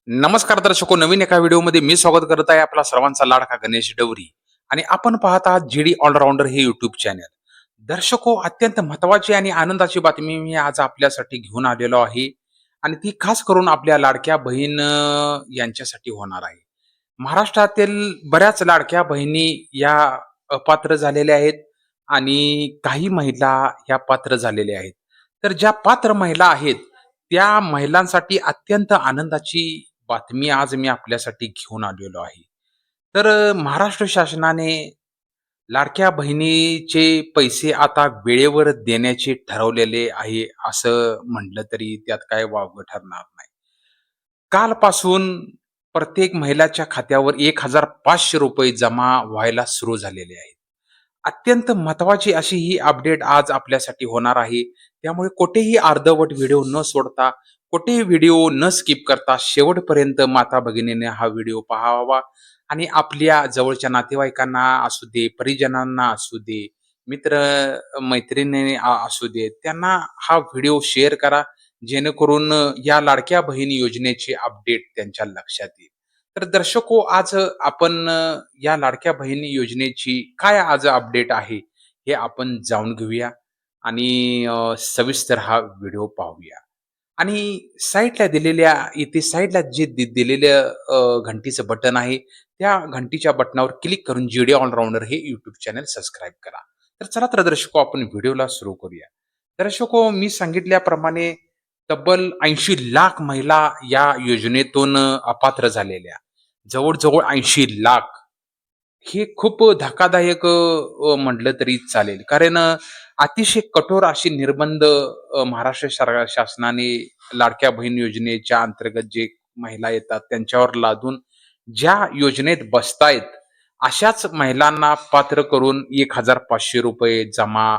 नमस्कार दर्शको, नवीन एका व्हिडिओमध्ये मी स्वागत करत आहे आपला सर्वांचा लाडका गणेश डवरी. आणि आपण पाहत आहात जीडी ऑलराऊंडर हे युट्यूब चॅनल. दर्शको, अत्यंत महत्वाची आणि आनंदाची बातमी मी आज आपल्यासाठी घेऊन आलेलो आहे. आणि ती खास करून आपल्या लाडक्या बहीण यांच्यासाठी होणार आहे. महाराष्ट्रातील बऱ्याच लाडक्या बहिणी या अपात्र झालेल्या आहेत आणि काही महिला या पात्र झालेल्या आहेत. तर ज्या पात्र महिला आहेत त्या महिलांसाठी अत्यंत आनंदाची बातमी आज मी आपल्यासाठी घेऊन आलेलो आहे. तर महाराष्ट्र शासनाने लाडक्या बहिणीचे पैसे आता वेळेवर देण्याचे ठरवलेले आहे, असं म्हटलं तरी त्यात काय वावगं ठरणार नाही. कालपासून प्रत्येक महिलाच्या खात्यावर ₹1,500 जमा व्हायला सुरू झालेले आहेत. अत्यंत महत्त्वाची अशी ही अपडेट आज आपल्यासाठी होणार आहे. त्यामुळे कुठेही अर्धवट व्हिडिओ न सोडता, कुठेही व्हिडिओ न स्किप करता शेवटपर्यंत माता भगिनीने हा व्हिडिओ पाहावा आणि आपल्या जवळच्या नातेवाईकांना असू दे, परिजनांना असू दे, मित्र मैत्रिणी असू दे, त्यांना हा व्हिडिओ शेअर करा, जेणेकरून या लाडक्या बहीण योजनेची अपडेट त्यांच्या लक्षात येईल. तर दर्शको, आज आपण या लाडक्या बहिणी योजनेची काय आज अपडेट आहे, हे आपण जाणून घेऊया आणि सविस्तर हा व्हिडिओ पाहूया. आणि साइडला दिलेल्या इथे साइडला जे दिलेलं घंटीचं बटन आहे, त्या घंटीच्या बटनावर क्लिक करून जीडी ऑलराउंडर हे यूट्यूब चॅनल सबस्क्राईब करा. तर चला तर दर्शको, आपण व्हिडिओला सुरू करूया. दर्शको, मी सांगितल्याप्रमाणे तब्बल 80 लाख महिला या योजनेतून अपात्र झालेल्या. जवळ-जवळ 80 लाख. हे खूप धक्कादायक म्हटलं तरी चालेल. कारण अतिशय कठोर अशी निर्बंध महाराष्ट्र शासनाने लाडक्या बहीण योजनेच्या अंतर्गत जे महिला येतात त्यांच्यावर लादून ज्या योजनेत बसतायत, अशाच महिलांना पात्र करून ₹1,500 जमा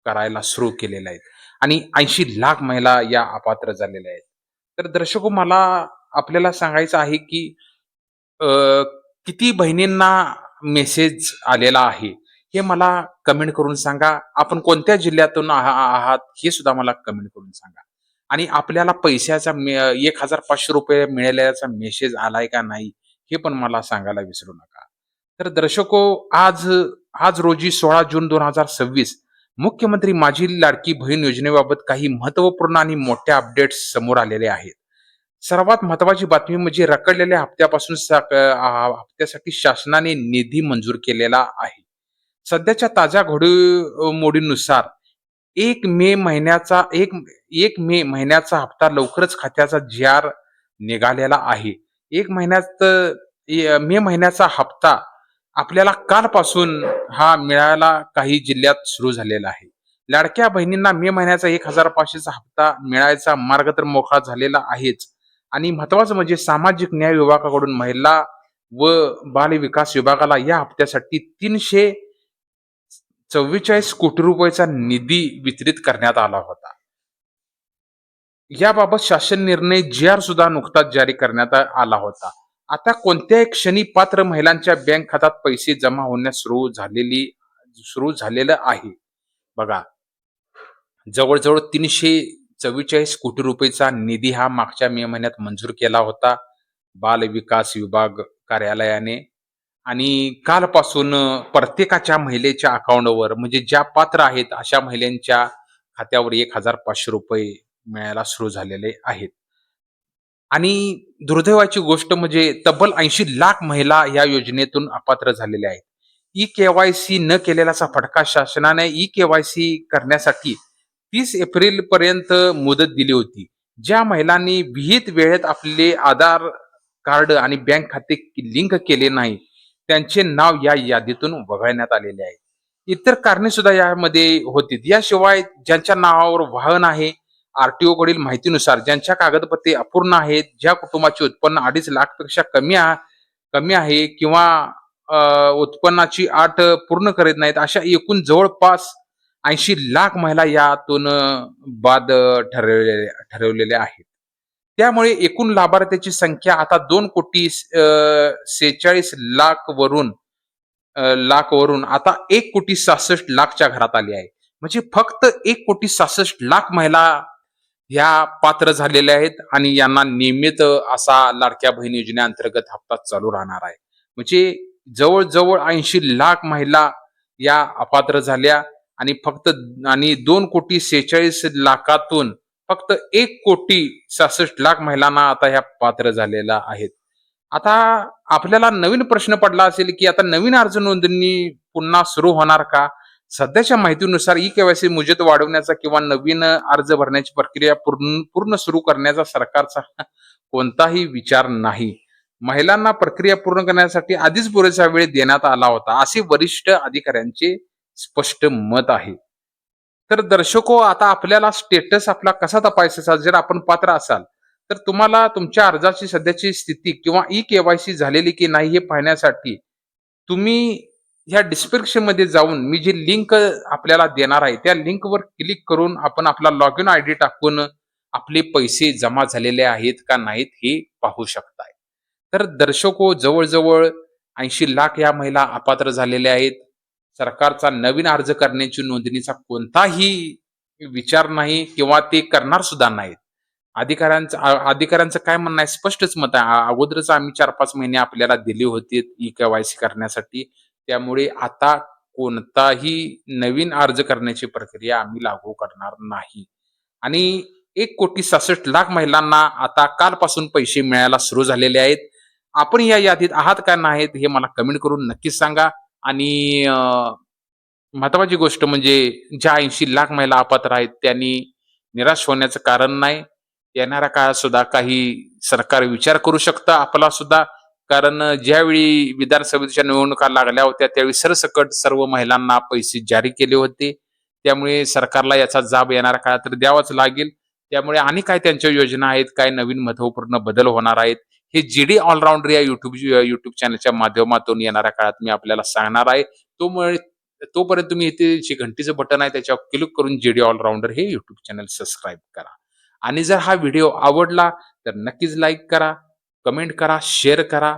करायला सुरू केलेले आहेत. आणि 80 लाख महिला या अपात्र झालेल्या आहेत. तर दर्शको, मला आपल्याला सांगायचं आहे की अ, किती बहिणींना मेसेज आलेला आहे, हे मला कमेंट करून सांगा. आपण कोणत्या जिल्ह्यातून आहात हे सुद्धा मला कमेंट करून सांगा. आणि आपल्याला पैशाचा ₹1,500 मिळाल्याचा मेसेज आलाय का नाही, हे पण मला सांगायला विसरू नका. तर दर्शको, आज आज रोजी 16 जून 2026 मुख्यमंत्री माझी लाडकी बहीण योजनेबाबत काही महत्त्वपूर्ण आणि मोठ्या अपडेट्स समोर आलेले आहेत. सर्वात महत्त्वाची बातमी म्हणजे रखडलेल्या हप्त्यापासून हप्त्यासाठी शासनाने निधी मंजूर केलेला आहे. सध्याच्या ताज्या घडामोडीनुसार 1 मे महिन्याचा 1 मे महिन्याचा हप्ता लवकरच खात्याचा जी-आर निघालेला आहे. 1 महिन्यात मे महिन्याचा हप्ता आपल्याला कालपासून हा मिळायला काही जिल्ह्यात सुरू झालेला आहे. लाडक्या बहिणींना मे महिन्याचा 1,500चा हप्ता मिळायचा मार्ग तर मोकळा झालेला आहेच. आणि महत्वाचं म्हणजे सामाजिक न्याय विभागाकडून महिला व बाल विकास विभागाला या हप्त्यासाठी 344 कोटी रुपयाचा निधी वितरित करण्यात आला होता. याबाबत शासन निर्णय जी-आर सुद्धा नुकताच जारी करण्यात आला होता. आता कोणत्याही क्षणी पात्र महिलांच्या बँक खात्यात पैसे जमा होण्यास सुरू झालेलं आहे. बघा, जवळ-जवळ 344 कोटी रुपयेचा निधी हा मागच्या मे महिन्यात मंजूर केला होता बाल विकास विभाग कार्यालयाने. आणि कालपासून प्रत्येकाच्या महिलेच्या अकाउंटवर, म्हणजे ज्या पात्र आहेत अशा महिलांच्या खात्यावर ₹1,500 मिळायला सुरू झालेले आहेत. आणि दुर्दैवाची गोष्ट म्हणजे तब्बल 80 लाख महिला या योजनेतून अपात्र झालेल्या आहेत. ई-केवायसी न केलेल्याचा फटका. शासनाने ई-केवायसी करण्यासाठी 30 एप्रिल पर्यंत मुदत दिली होती. ज्या महिलांनी विहित वेळेत आपले आधार कार्ड आणि बँक खाते लिंक केले नाही, त्यांचे नाव या यादीतून वगळण्यात आलेले आहे. इतर कारणे सुद्धा यामध्ये होती. याशिवाय ज्यांच्या नावावर वाहन आहे, आर-टी-ओ कडील माहितीनुसार ज्यांच्या कागदपत्रे अपूर्ण आहेत, ज्या कुटुंबाचे उत्पन्न 2.5 लाखपेक्षा कमी आहे किंवा उत्पन्नाची अट पूर्ण करीत नाहीत, अशा एकूण जवळपास 80 लाख महिला यातून बाद ठरवलेल्या आहेत. त्यामुळे एकूण लाभार्थ्याची संख्या आता 2,46,00,000 वरून आता 1,66,00,000 घरात आली आहे. म्हणजे फक्त 1,66,00,000 महिला ह्या पात्र झालेल्या आहेत आणि यांना नियमित असा लाडक्या बहीण योजनेअंतर्गत हप्ता चालू राहणार आहे. म्हणजे जवळ-जवळ 80 लाख महिला या अपात्र झाल्या आणि फक्त आणि 2,46,00,000 फक्त 1,66,00,000 महिलांना आता ह्या पात्र झालेल्या आहेत. आता आपल्याला नवीन प्रश्न पडला असेल, की आता नवीन अर्ज नोंदणी पुन्हा सुरू होणार का? सध्याच्या माहितीनुसार ई-के-वाय-सी मुदत वाढवण्याचा किंवा नवीन अर्ज भरण्याची प्रक्रिया पूर्ण पूर्ण सुरू करण्याचा सरकारचा कोणताही विचार नाही. महिलांना प्रक्रिया पूर्ण करण्यासाठी आधीच पुरेसा वेळ देण्यात आला होता, असे वरिष्ठ अधिकाऱ्यांचे स्पष्ट मत आहे. तर दर्शको, आता आपल्याला स्टेटस आपला कसा तपासायचा जर आपण पात्र असाल, तर तुम्हाला तुमच्या अर्जाची सध्याची स्थिती किंवा ई-के-वाय-सी झालेली की नाही हे पाहण्यासाठी तुम्ही ह्या डिस्क्रिप्शनमध्ये जाऊन मी जी लिंक आपल्याला देणार आहे, त्या लिंकवर क्लिक करून आपण आपला लॉगिन आयडी टाकून आपले पैसे जमा झालेले आहेत का नाहीत हे पाहू शकताय. तर दर्शको, जवळ-जवळ 80 लाख या महिला अपात्र झालेल्या आहेत. सरकारचा नवीन अर्ज करण्याची नोंदणीचा कोणताही विचार नाही किंवा ते करणार सुद्धा नाहीत. अधिकाऱ्यांचं काय म्हणणं आहे, स्पष्टच मत आहे. अगोदरच आम्ही 4-5 महिने आपल्याला दिले होते ई-के-वाय-सी करण्यासाठी. त्यामुळे आता कोणताही नवीन अर्ज करण्याची प्रक्रिया आम्ही लागू करणार नाही. आणि 1,66,00,000 महिलांना आता कालपासून पैसे मिळायला सुरू झालेले आहेत. आपण या यादीत आहात का नाहीत हे मला कमेंट करून नक्कीच सांगा. आणि महत्वाची गोष्ट म्हणजे ज्या 80 लाख महिला अपात्र आहेत त्यांनी निराश होण्याचं कारण नाही. येणाऱ्या काळात सुद्धा काही सरकार विचार करू शकतं आपला सुद्धा. कारण ज्यावेळी विधानसभेच्या निवडणुका लागल्या होत्या त्यावेळी सरसकट सर्व महिलांना पैसे जारी केले होते. त्यामुळे सरकारला याचा जाब येणाऱ्या काळात तर द्यावाच लागेल. त्यामुळे आणि काय त्यांच्या योजना आहेत, काय नवीन महत्त्वपूर्ण बदल होणार आहेत, हे जी ऑलराउंडर या YouTube चॅनलच्या माध्यमातून येणाऱ्या काळात मी आपल्याला सांगणार आहे. तोपर्यंत तुम्ही इथे जे घंटीचं बटन आहे त्याच्यावर क्लिक करून जी ऑलराउंडर हे YouTube चॅनल सबस्क्राईब करा. आणि जर हा व्हिडिओ आवडला तर नक्कीच लाईक करा, कमेंट करा, शेअर करा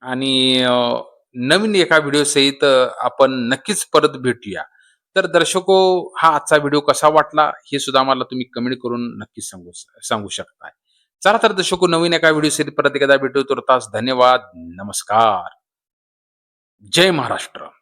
आणि नवीन एका व्हिडिओसहित आपण नक्कीच परत भेटूया. तर दर्शको, हा आजचा व्हिडिओ कसा वाटला हे सुद्धा मला तुम्ही कमेंट करून नक्कीच सांगू शकता. चला तर दर्शको, नवीन एका व्हिडिओसहित परत एकदा भेटू. तुर्तास धन्यवाद. नमस्कार. जय महाराष्ट्र.